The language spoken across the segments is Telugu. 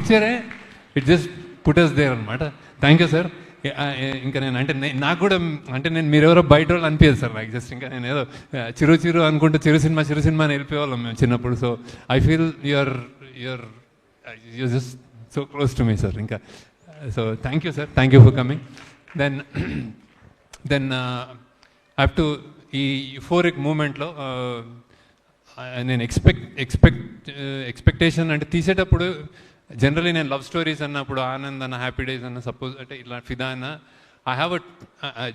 పిక్చరే ఇట్ జస్ట్ పుటస్ దేర్ అనమాట. Thank you sir. ఇంకా నేను అంటే నాకు కూడా అంటే నేను మీరెవరో బయట వాళ్ళు అనిపించదు సార్ నాకు. జస్ట్ ఇంకా నేను ఏదో చిరు అనుకుంటే చిరు సినిమా అని వెళ్ళిపోయేవాళ్ళం మేము చిన్నప్పుడు. So I feel you're just so close to me sir. ఇంకా so thank you sir, thank you for coming. Then I have to ఈ యూఫోరిక్ మూమెంట్లో నేను ఎక్స్పెక్టేషన్ అంటే తీసేటప్పుడు జనరలీ నేను లవ్ స్టోరీస్ అన్నప్పుడు ఆనంద్ అన్న, హ్యాపీ డేస్ అన్న, సపోజ్ అంటే ఇలా ఫిదా అన్న, I have a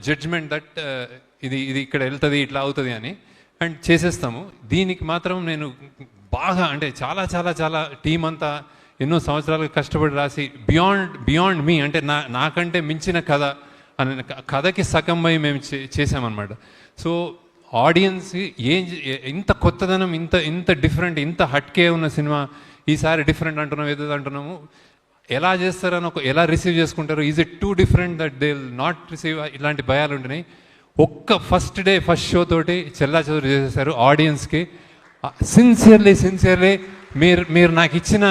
judgement that ఇది ఇక్కడ వెళ్తుంది, ఇట్లా అవుతుంది అని, అండ్ చేసేస్తాము. దీనికి మాత్రం నేను బాగా అంటే చాలా చాలా చాలా టీం అంతా ఎన్నో సంవత్సరాలుగా కష్టపడి రాసి బియాండ్ మీ అంటే నాకంటే మించిన కథ అని కథకి సగం అయి మేము చేసామన్నమాట. సో ఆడియన్స్ ఇంత కొత్తదనం, ఇంత డిఫరెంట్, ఇంత హట్కే ఉన్న సినిమా ఈసారి డిఫరెంట్ అంటున్నాం, ఏదో అంటున్నాము. ఎలా చేస్తారని ఎలా రిసీవ్ చేసుకుంటారు, is it two different that they will not receive, ఇలాంటి భయాలు ఉంటున్నాయి. ఒక్క ఫస్ట్ షో తోటి చెల్లాచెదురు చేసేసారు ఆడియన్స్కి. సిన్సియర్లీ మీరు నాకు ఇచ్చిన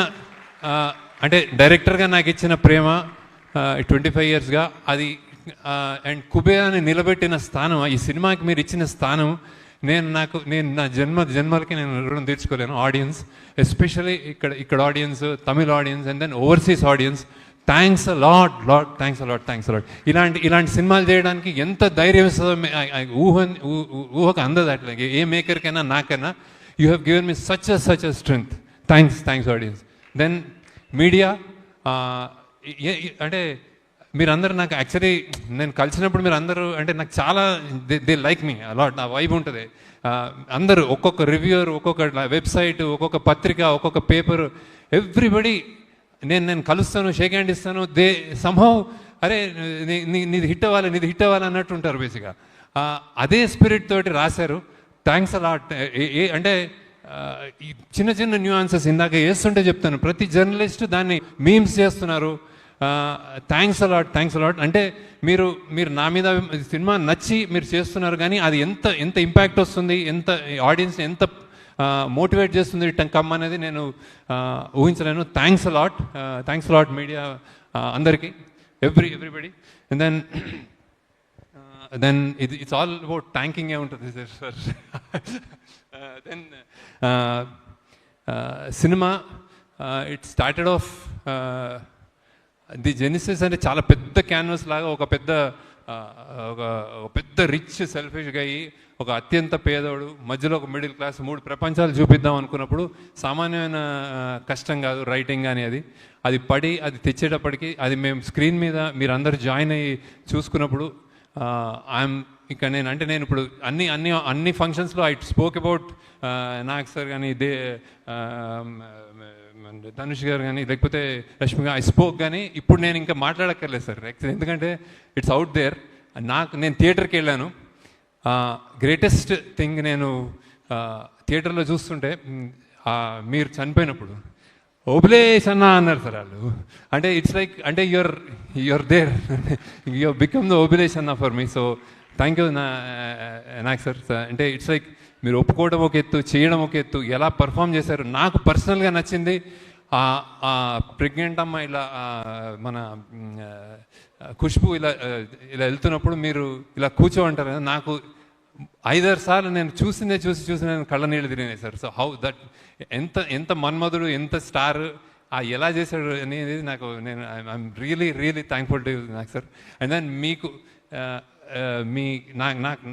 అంటే డైరెక్టర్గా నాకు ఇచ్చిన ప్రేమ 25 yearsగా అది అండ్ కుబేరాని నిలబెట్టిన స్థానం, ఈ సినిమాకి మీరు ఇచ్చిన స్థానం నేను నా జన్మలకి నేను రుణం తీర్చుకోలేను. ఆడియన్స్ ఎస్పెషల్లీ ఇక్కడ audience, Tamil audience and then overseas audience, thanks a lot. ఇలాంటి సినిమాలు చేయడానికి ఎంత ధైర్యం ఇస్తుందో ఊహకు అందదు. అట్లా ఏ మేకర్కైనా నాకైనా you have given me such a strength. Thanks audience. Then media అంటే మీరందరూ నాకు యాక్చువల్లీ నేను కలిసినప్పుడు మీరు అందరూ అంటే నాకు చాలా దే లైక్ మీ అలాట్, నా వైబ్ ఉంటుంది. అందరూ ఒక్కొక్క రివ్యూర్, ఒక్కొక్క వెబ్సైట్, ఒక్కొక్క పత్రిక, ఒక్కొక్క పేపర్, ఎవ్రీబడి నేను కలుస్తాను, షేక్ హ్యాండ్ ఇస్తాను. దే సంహౌ అరే నీది హిట్ అవ్వాలి అన్నట్టు ఉంటారు బేసిక్గా. అదే స్పిరిట్ తోటి రాశారు. Thanks a lot. అంటే చిన్న న్యూఆన్సెస్ ఇందాక వేస్తుంటే చెప్తాను, ప్రతి జర్నలిస్ట్ దాన్ని మీమ్స్ చేస్తున్నారు. Thanks a lot. అంటే మీరు నా మీద సినిమా నచ్చి మీరు చేస్తున్నారు, కానీ అది ఎంత ఇంపాక్ట్ వస్తుంది, ఎంత ఆడియన్స్ని ఎంత మోటివేట్ చేస్తుంది కమ్ అనేది నేను ఊహించలేను. థ్యాంక్స్ అలాట్ మీడియా అందరికీ, everybody. And then it's all about thanking ఉంటుంది sir. Then cinema it started of the genesis అంటే చాలా పెద్ద క్యాన్వస్ లాగా ఒక పెద్ద రిచ్ సెల్ఫిష్గా అయ్యి ఒక అత్యంత పేదోడు మధ్యలో ఒక మిడిల్ క్లాస్ 3 ప్రపంచాలు చూపిద్దాం అనుకున్నప్పుడు సామాన్యమైన కష్టం కాదు రైటింగ్ కానీ అది పడి అది తెచ్చేటప్పటికి అది మేము స్క్రీన్ మీద మీరందరూ జాయిన్ అయ్యి చూసుకున్నప్పుడు ఇక్కడ నేను ఇప్పుడు అన్ని ఫంక్షన్స్లో I spoke about Nag sir కానీ ధనుష్ గారు కానీ లేకపోతే రష్మి గారు ఐ స్పోక్, కానీ ఇప్పుడు నేను ఇంకా మాట్లాడక్కర్లేదు సార్ యాక్చువల్లీ, ఎందుకంటే ఇట్స్ అవుట్ దేర్. నేను థియేటర్కి వెళ్ళాను. గ్రేటెస్ట్ థింగ్ నేను థియేటర్లో చూస్తుంటే మీరు చనిపోయినప్పుడు ఓబులేష్ అన్న అన్నారు సార్ వాళ్ళు. అంటే ఇట్స్ లైక్ అంటే your there, you become the Obulesh అన్న for me. So thank you నాకు సార్. అంటే ఇట్స్ లైక్ మీరు ఒప్పుకోవడం ఒక ఎత్తు, చేయడం ఒక ఎత్తు, ఎలా పర్ఫామ్ చేశారు. నాకు పర్సనల్గా నచ్చింది ప్రెగ్నెంట్ అమ్మ ఇలా మన ఖుష్బు ఇలా వెళ్తున్నప్పుడు మీరు ఇలా కూర్చోంటారు కదా, నాకు 5-6 సార్లు నేను చూసి నేను కళ్ళ నీళ్ళు తిరిగినాయి సార్. సో హౌ దట్ ఎంత మన్మధుడు, ఎంత స్టార్, ఎలా చేశాడు అనేది నేను ఐఎమ్ రియలీ థ్యాంక్ఫుల్ టు నాకు సార్. అండ్ దెన్ మీకు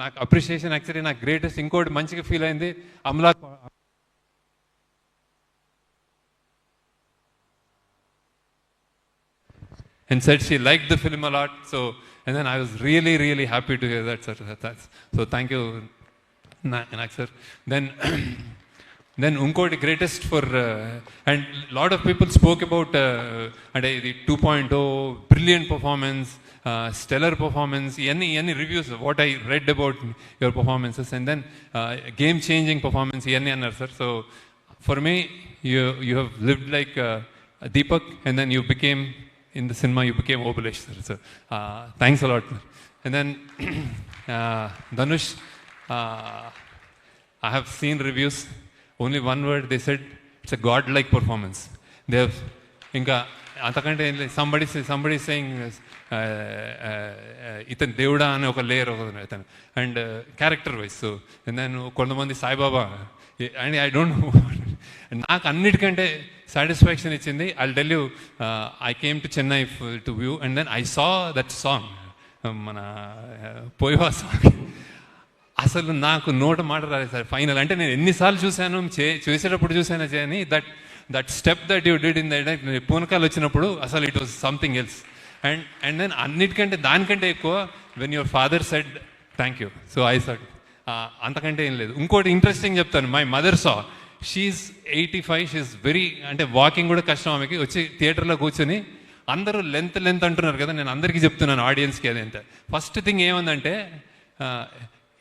నాకు అప్రిషియేషన్ యాక్చువల్లీ నాకు గ్రేటెస్ట్ ఇంకోటి మంచిగా ఫీల్ అయింది. Amala and said she liked the film a lot. So and then I was really happy to hear that, sir. So thank you Nak sir. Then unkoti greatest for and lot of people spoke about the 2.0 brilliant performance, stellar performance, any reviews what I read about your performances, and then game changing performance annar sir. So for me you have lived like Deepak, and then you became in the cinema, you became Obulesh sir. So thanks a lot. And then Dhanush, I have seen reviews, only one word they said, it's a godlike performance. They have ఇంకా అంతకంటే సంబడి సేయింగ్ ఇతను దేవుడా అని ఒక లేయర్ ఒకటి ఇతను. And character wise. సో నేను కొంతమంది Saibaba and I don't know. నాకు అన్నిటికంటే సాటిస్ఫాక్షన్ ఇచ్చింది, I tell you, I came to Chennai to view and then I saw that song, మన పోయివా సాంగ్. అసలు నాకు నోట మాట రాలేదు సార్ ఫైనల్. అంటే నేను ఎన్నిసార్లు చూశాను, చేసేటప్పుడు చూశాను చేయని, that step that you did in that పూనకాలు వచ్చినప్పుడు అసలు it was something else. And then అన్నిటికంటే దానికంటే ఎక్కువ when your father said thank you, so I said అంతకంటే ఏం లేదు. ఇంకోటి ఇంట్రెస్టింగ్ చెప్తాను, my mother saw, she's 85, she's very, అంటే వాకింగ్ కూడా కష్టం ఆమెకి. వచ్చి థియేటర్లో కూర్చొని అందరూ లెంత్ అంటున్నారు కదా, నేను అందరికీ చెప్తున్నాను ఆడియన్స్కి అదేంటే. ఫస్ట్ థింగ్ ఏముందంటే,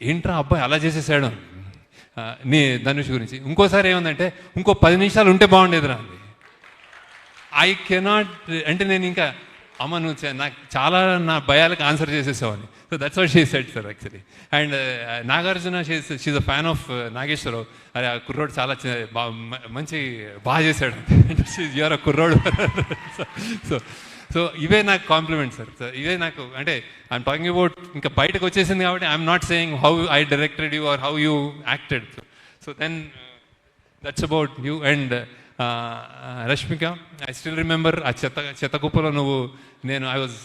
ఏంట్రా అబ్బాయి అలా చేసేసాడు నీ ధనుష్ గురించి. ఇంకోసారి ఏముందంటే, ఇంకో 10 నిమిషాలు ఉంటే బాగుండేదిరా అండి. ఐ కెనాట్, అంటే నేను ఇంకా అమ్మ నువ్వు నాకు చాలా నా భయాలకు ఆన్సర్ చేసేసావని. So that's what she said sir actually. And Nagarjuna, she's a fan of Nageswara Rao. అరే ఆ కుర్రోడు చాలా మంచి బాగా చేశాడు, యూఆర్ అ కుర్రోడు. సో ఇవే నాకు కాంప్లిమెంట్ సార్. ఇవే నాకు, అంటే ఐఎమ్ టాకింగ్ అబౌట్ ఇంకా బయటకు వచ్చేసింది కాబట్టి I'm not saying how I directed you or how you acted. So then that's about you. And Rashmika, I still remember ఆ చెత్త కుప్పలో నువ్వు, నేను ఐ వాజ్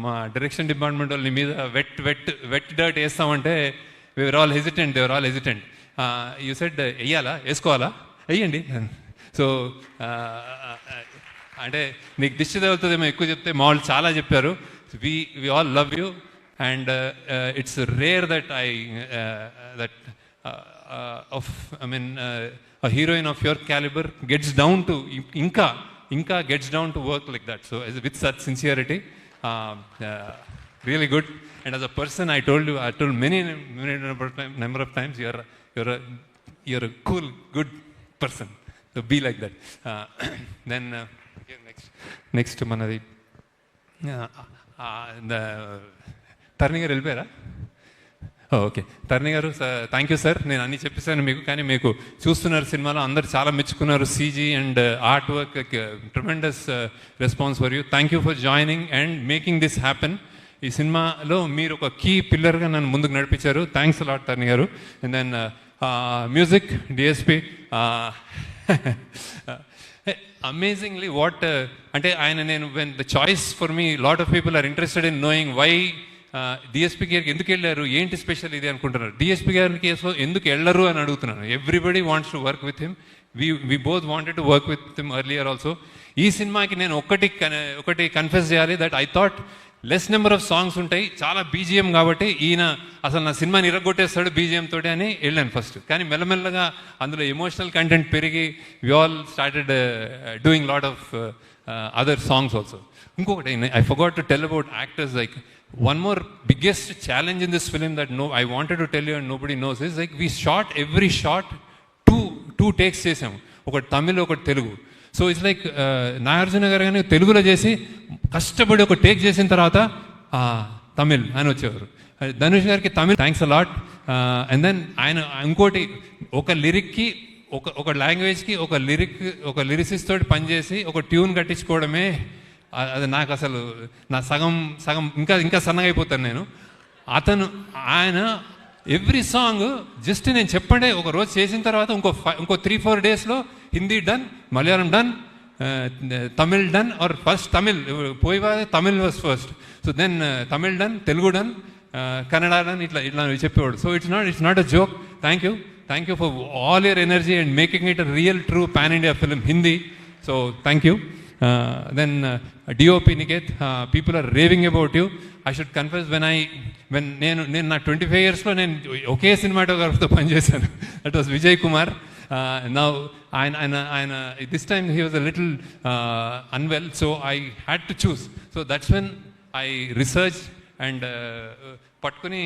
మా డైరెక్షన్ డిపార్ట్మెంట్ వాళ్ళ మీద వెట్ డర్ట్ వేస్తామంటే they were all hesitant. You said వెయ్యాలా, వేసుకోవాలా, వెయ్యండి. సో అంటే నీకు దిష్టి తగులుతుందేమో ఎక్కువ చెప్తే, మా వాళ్ళు చాలా చెప్పారు. We all love you and it's rare that I mean a heroine of your caliber gets down to inka gets down to work like that, so with such sincerity, really good. And as a person, I told many number of times, you're a cool, good person, so be like that. Then next manadi the Tarni garu వెళ్ళిపోయారా? ఓకే, తర్ని గారు, థ్యాంక్ యూ సార్. నేను అన్నీ చెప్పేశాను మీకు, కానీ మీకు చూస్తున్నారు సినిమాలో అందరు చాలా మెచ్చుకున్నారు. CG and art work, tremendous response for you. Thank you for joining and making this happen. ఈ సినిమాలో మీరు ఒక కీ పిల్లర్గా నన్ను ముందుకు నడిపించారు. థ్యాంక్స్ అలాట్ తర్ని గారు. And then music DSP, amazingly what, అంటే ఆయన, నేను when the choice for me, lot of people are interested in knowing why DSP గారికి ఎందుకు వెళ్ళారు, ఏంటి స్పెషల్ ఇది అనుకుంటున్నారు. డిఎస్పీ గారి కేసులో ఎందుకు వెళ్ళరు అని అడుగుతున్నాను. Everybody wants to work with him. We both wanted to work with him earlier also. ఈ సినిమాకి నేను ఒకటి కన్ఫెస్ చేయాలి, that I thought less number of songs ఉంటాయి, చాలా బీజిఎం కాబట్టి ఈయన అసలు నా సినిమాని ఇరగొట్టేస్తాడు బీజిఎం తోటి అని వెళ్ళాను ఫస్ట్. కానీ మెల్లమెల్లగా అందులో ఎమోషనల్ కంటెంట్ పెరిగి we all started doing lot of other songs also. ఇంకొకటి I forgot to tell about actors. Like one more biggest challenge in this film that I wanted to tell you and nobody knows is, like, we shot every shot two takes చేసాము, ఒకటి తమిళ్ ఒకటి Telugu. So it's like Nagarjuna గారు కానీ తెలుగులో చేసి కష్టపడి ఒక టేక్ చేసిన తర్వాత తమిళ్ అని వచ్చేవారు. ధనుష్ గారికి Tamil, thanks a lot. And then ఆయన ఇంకోటి, ఒక లిరిక్కి ఒక లాంగ్వేజ్కి ఒక లిరిసిస్ట్ తోటి పనిచేసి ఒక ట్యూన్ కట్టించుకోవడమే, అది నాకు అసలు నా సగం ఇంకా సన్నగా అయిపోతాను నేను. ఆయన ఎవ్రీ సాంగ్ జస్ట్ నేను చెప్పండి ఒక రోజు చేసిన తర్వాత ఇంకో 3-4 డేస్లో Hindi done, Malayalam done, Tamil done, or first Tamil పోయివా, Tamil was first, so then Tamil done, Telugu done, Kannada done, ఇట్లా చెప్పేవాడు. So it's not a joke. Thank you for all your energy and making it a real true pan India film Hindi. So thank you. Then DOP Niket, people are raving about you. I should confess, when నేను నా 25 yearsలో నేను ఒకే సినిమాటోగ్రాఫర్తో పనిచేశాను. That was Vijay Kumar. Now ఆయన this time he was a little unwell, so I had to choose. So that's when I researched and పట్టుకుని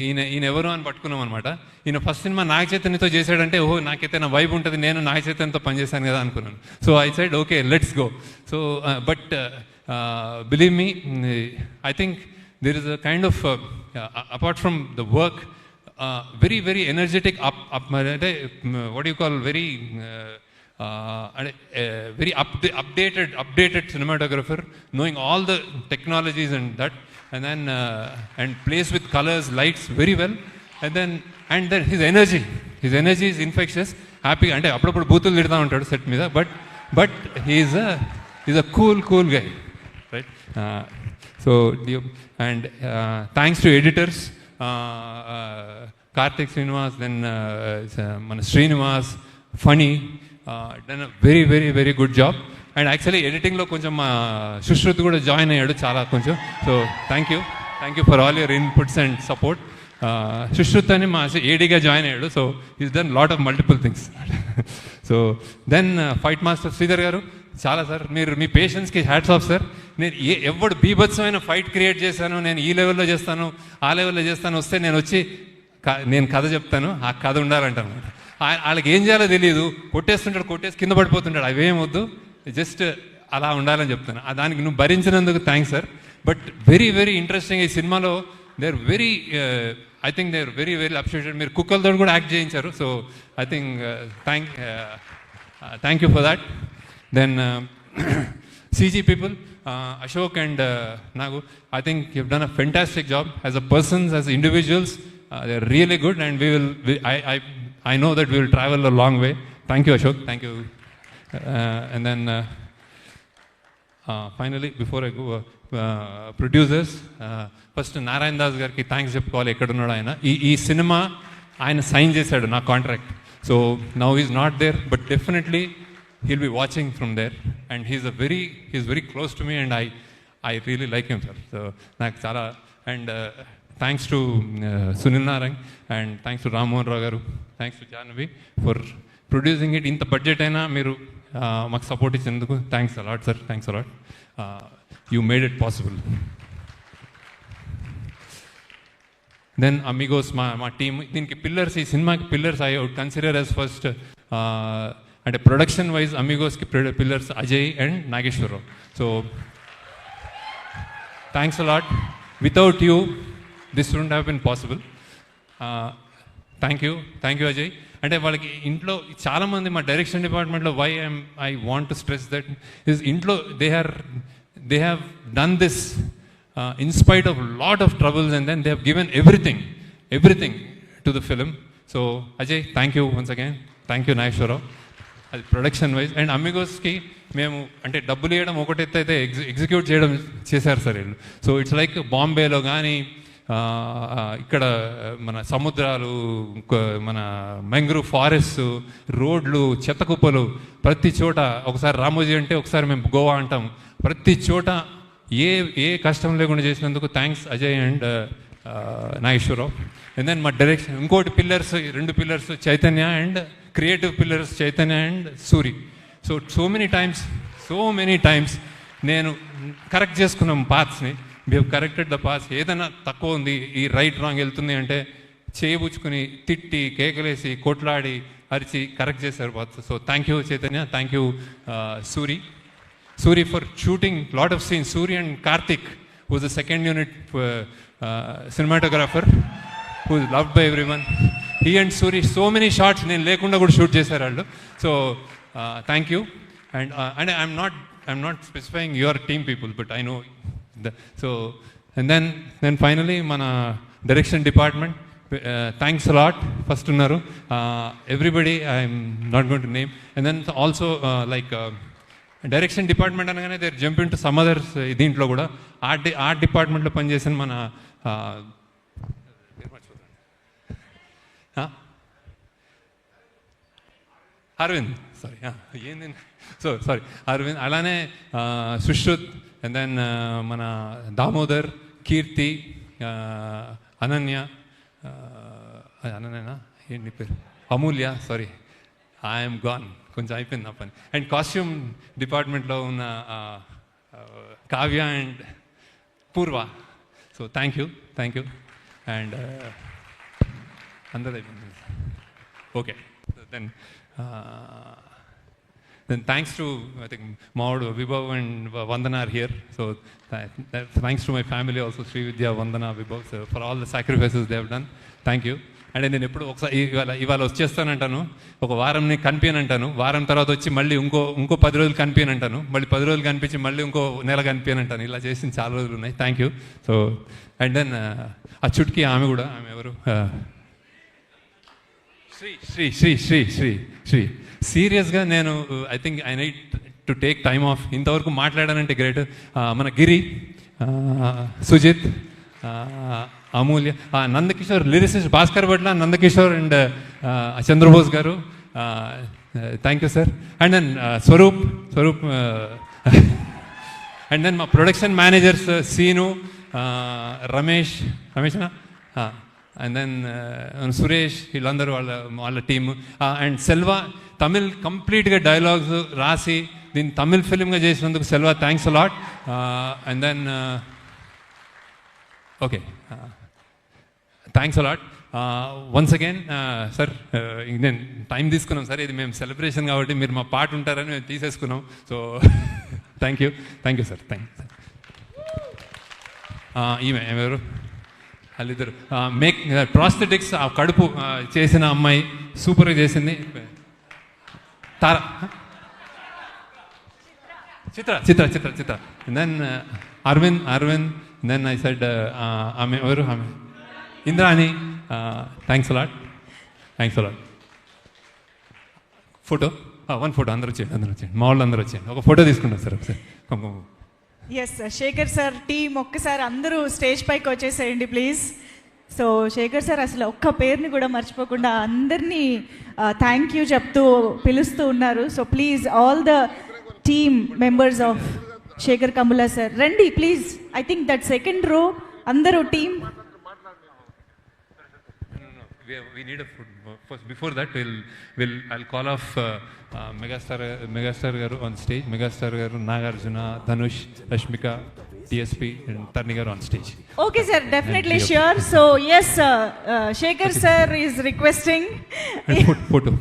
ఈయన ఎవరు అని పట్టుకున్నాం అనమాట. ఈయన ఫస్ట్ సినిమా నాగ చైతన్యతో చేశాడంటే, ఓహో నాకైతే నా వైబ్ ఉంటుంది, నేను నాగ చైతన్యతో పనిచేశాను కదా అనుకున్నాను. So I said okay, let's go. So but believe me, I think there is a kind of apart from the work, very very energetic అంటే what you call, very and very updated cinematographer, knowing all the technologies and that, and then and plays with colors, lights very well, and then his energy is infectious. Happy అంటే అప్పుడప్పుడు బూతులు తిడతా ఉంటాడు సెట్ మీద, but he's a cool guy, right? So and thanks to editors, Karthik Srinivas, then మన Srinivas, Phani, done a very good job. And actually ఎడిటింగ్లో కొంచెం మా సుశ్రుత్ కూడా జాయిన్ అయ్యాడు చాలా కొంచెం. So thank you for all your inputs and support. Sushruth అని మా ఏడీగా జాయిన్ అయ్యాడు. So is done lot of multiple things. So then fight master Sridhar garu, చాలా సార్ మీరు మీ పేషెన్స్కి హ్యాట్స్ ఆఫ్ సార్. నేను ఎవడు బీభత్సమైన ఫైట్ క్రియేట్ చేశాను, నేను ఈ లెవెల్లో చేస్తాను, ఆ లెవెల్లో చేస్తాను, వస్తే నేను వచ్చి నేను కథ చెప్తాను, ఆ కథ ఉండాలంటాను. వాళ్ళకి ఏం చేయాలో తెలియదు, కొట్టేసి కింద పడిపోతుంటాడు. అవేం వద్దు, జస్ట్ అలా ఉండాలని చెప్తాను. దానికి నువ్వు భరించినందుకు thanks sir. But very interesting ఈ సినిమాలో they are very I think they are very appreciated. మీరు కుక్కలతో కూడా యాక్ట్ చేయించారు. So I think thank you for that. Then CG people, Ashok and Nagu, I think you've done a fantastic job as a persons, as individuals. They're really good, and I know that we will travel a long way. Thank you, Ashok. Thank you. And then finally, before I go, producers, first Narayan Das garki thanks చెప్పుకోవాలి. ఎక్కడున్నాడు ఆయన. ఈ సినిమా ఆయన సైన్ చేశాడు నా contract. So now is not there, but definitely he'll be watching from there, and he's very close to me, and I really like him, sir. So నాకు చాలా, and thanks to Sunil Narang, and thanks to Ram Mohan Rao garu, thanks to Jahnavi for producing it. ఇంత బడ్జెట్ అయినా మీరు మాకు సపోర్ట్ ఇచ్చినందుకు thanks a lot sir. Thanks a lot. You made it possible. Then Amigos, మా టీమ్, దీనికి పిల్లర్స్, ఈ సినిమాకి pillars I would consider as first. అంటే ప్రొడక్షన్ వైజ్ అమిగోస్కి pillars Ajay and Nageswara Rao. So thanks a lot. Without you this wouldn't have been possible. Thank you Ajay. అంటే వాళ్ళకి ఇంట్లో చాలామంది మా డైరెక్షన్ డిపార్ట్మెంట్లో I want to stress that is ఇంట్లో they have done this in spite of lot of troubles, and then they have given everything to the film. So Ajay, thank you once again. Thank you Nageshwarao. అది ప్రొడక్షన్ వైజ్. అండ్ అమిగోస్కి మేము అంటే డబ్బులు ఇవ్వడం ఒకటైతే అయితే ఎగ్జిక్యూట్ చేయడం చేశారు సార్ వీళ్ళు. సో ఇట్స్ లైక్ బాంబేలో కానీ ఇక్కడ మన సముద్రాలు, మన మ్యాంగ్రూవ్ ఫారెస్ట్, రోడ్లు, చెత్త కుప్పలు, ప్రతి చోట, ఒకసారి రామోజీ అంటే ఒకసారి మేము గోవా అంటాం, ప్రతి చోట ఏ కష్టం లేకుండా చేసినందుకు thanks Ajay and Nageswara Rao. And then మా డైరెక్షన్ ఇంకోటి pillars, 2 pillars Chaitanya, and creative pillars Chaitanya and Suri. So many times నేను కరెక్ట్ చేసుకున్నాం పాత్స్ని. We have corrected the paths. ఏదైనా తక్కువ ఉంది, ఈ రైట్ రాంగ్ వెళ్తుంది అంటే చేయబుచ్చుకుని తిట్టి కేకలేసి కొట్లాడి అరిచి కరెక్ట్ చేశారు paths. So thank you Chaitanya, thank you Suri for shooting lot of scenes. Suri and Karthik, who was the second unit cinematographer, who is loved by everyone. He and Suri, so many shots నేను లేకుండా కూడా షూట్ చేశారు వాళ్ళు. So thank you. And I'm not specifying your team people, but I know so. And then finally మన direction department, thanks a lot. First ఉన్నారు everybody, I'm not going to name. And then also like direction department అనగానే they jump in to some others. దీంట్లో కూడా ఆర్ట్ డిపార్ట్మెంట్లో పనిచేసిన మన అరవింద్, సారీ అరవింద్, అలానే సుశ్రుత్, అండ్ దెన్ మన దామోదర్, కీర్తి, అనన్య ఏంటి పేరు, అమూల్య, సారీ ఐఎమ్ గాన్, కొంచెం అయిపోయింది నా పని. అండ్ కాస్ట్యూమ్ డిపార్ట్మెంట్లో ఉన్న కావ్య అండ్ పూర్వ. So thank you. అండ్ అందరూ అయిపోయింది. Okay, then thanks to I think Maud, Vibhav and Vandana are here. So thanks to my family also, Sri Vidya, Vandana, Vibhav, so for all the sacrifices they have done. Thank you. అంటే నేను ఎప్పుడు ఒకసారి ఇవాళ వచ్చేస్తానంటాను, ఒక వారంని కనిపించనంటాను, వారం తర్వాత వచ్చి మళ్ళీ ఇంకో 10 రోజులు కనిపించనంటాను, మళ్ళీ 10 రోజులు కనిపించి మళ్ళీ ఇంకో నెల కనిపించనంటాను. ఇలా చేసిన చాలా రోజులు ఉన్నాయి. Thank you. So and then ఆ చుట్కి ఆమె కూడా, ఆమె ఎవరు, శ్రీ సీరియస్గా నేను I think I need to take time off. ఇంతవరకు మాట్లాడానంటే గ్రేట్. మన Giri, Sujith, Amulya, Nandakishore, lyricist Bhaskarabhatla, Nandakishore and Chandrabose garu, thank you sir. And then Swaroop and then మా ప్రొడక్షన్ మేనేజర్స్ సీను, రమేష్నా, అండ్ దెన్ సురేష్, వీళ్ళందరూ వాళ్ళ టీము. అండ్ సెల్వా తమిళ్ కంప్లీట్గా డైలాగ్స్ రాసి దీన్ని తమిళ్ ఫిలింగా చేసినందుకు Selva thanks a lot. And then okay, thanks a lot once again sir. నేను టైం తీసుకున్నాం సార్, ఇది మేము సెలబ్రేషన్ కాబట్టి మీరు మా పాట ఉంటారని మేము తీసేసుకున్నాం. So thank you sir, thank you. ఈమె ఎవరు, వాళ్ళిద్దరు ప్రాస్థెటిక్స్, ఆ కడుపు చేసిన అమ్మాయి సూపర్గా చేసింది. Tara, Chitra. Then Aravind. Then I said ఆమె ఎవరు, ఆమె Indrani. Thanks a lot. Photo, 1 photo. అందరూ వచ్చేయండి, మా వాళ్ళు అందరూ వచ్చేయండి, ఒక ఫోటో తీసుకుంటాం సార్ ఒకసారి. ఎస్ శేఖర్ సార్ టీం ఒక్కసారి అందరూ స్టేజ్ పైకి వచ్చేసేయండి ప్లీజ్. సో శేఖర్ సార్ అసలు ఒక్క పేరుని కూడా మర్చిపోకుండా అందరినీ థ్యాంక్ యూ చెప్తూ పిలుస్తూ ఉన్నారు. So please all the team members of Sekhar Kammula sir రండి please. I think that second row అందరూ team. We need a food. First, before that, I'll call off Megastar garu on stage. Megastar garu, Nagarjuna, Dhanush, Rashmika, DSP, and Tarni garu on stage. Okay, sir. Definitely sure. So yes, Shekhar sir is requesting. And photo.